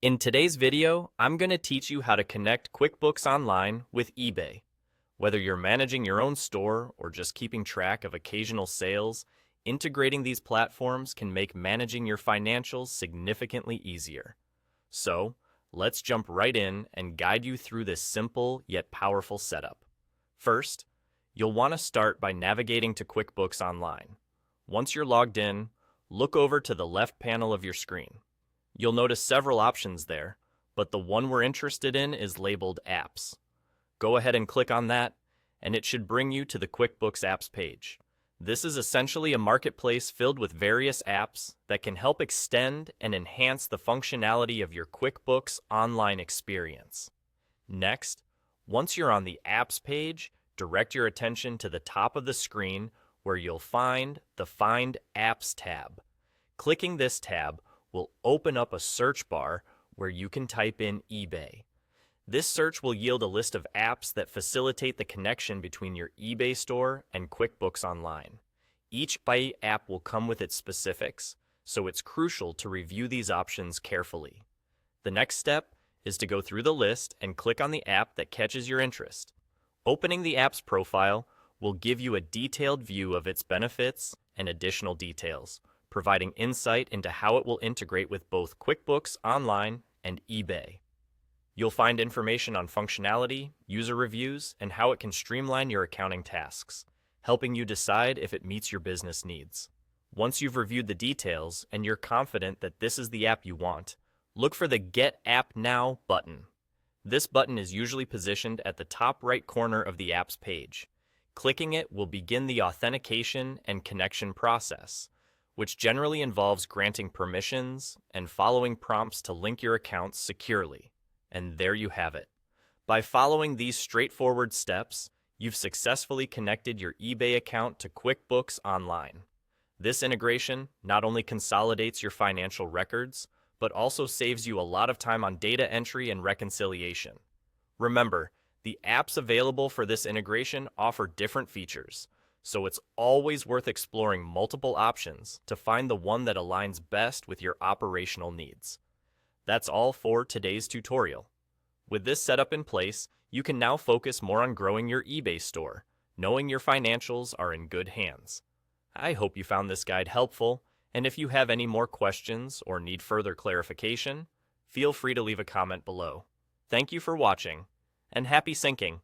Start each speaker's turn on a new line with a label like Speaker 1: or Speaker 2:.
Speaker 1: In today's video, I'm going to teach you how to connect QuickBooks Online with eBay. Whether you're managing your own store or just keeping track of occasional sales, integrating these platforms can make managing your financials significantly easier. So, let's jump right in and guide you through this simple yet powerful setup. First, you'll want to start by navigating to QuickBooks Online. Once you're logged in, look over to the left panel of your screen. You'll notice several options there, but the one we're interested in is labeled Apps. Go ahead and click on that, and it should bring you to the QuickBooks Apps page. This is essentially a marketplace filled with various apps that can help extend and enhance the functionality of your QuickBooks Online experience. Next, once you're on the Apps page, direct your attention to the top of the screen where you'll find the Find Apps tab. Clicking this tab will open up a search bar where you can type in eBay. This search will yield a list of apps that facilitate the connection between your eBay store and QuickBooks Online. Each app will come with its specifics, so it's crucial to review these options carefully. The next step is to go through the list and click on the app that catches your interest. Opening the app's profile will give you a detailed view of its benefits and additional details, providing insight into how it will integrate with both QuickBooks Online and eBay. You'll find information on functionality, user reviews, and how it can streamline your accounting tasks, helping you decide if it meets your business needs. Once you've reviewed the details and you're confident that this is the app you want, look for the Get App Now button. This button is usually positioned at the top right corner of the app's page. Clicking it will begin the authentication and connection process, which generally involves granting permissions and following prompts to link your accounts securely. And there you have it. By following these straightforward steps, you've successfully connected your eBay account to QuickBooks Online. This integration not only consolidates your financial records, but also saves you a lot of time on data entry and reconciliation. Remember, the apps available for this integration offer different features, so it's always worth exploring multiple options to find the one that aligns best with your operational needs. That's all for today's tutorial. With this setup in place, you can now focus more on growing your eBay store, knowing your financials are in good hands. I hope you found this guide helpful, and if you have any more questions or need further clarification, feel free to leave a comment below. Thank you for watching, and happy syncing!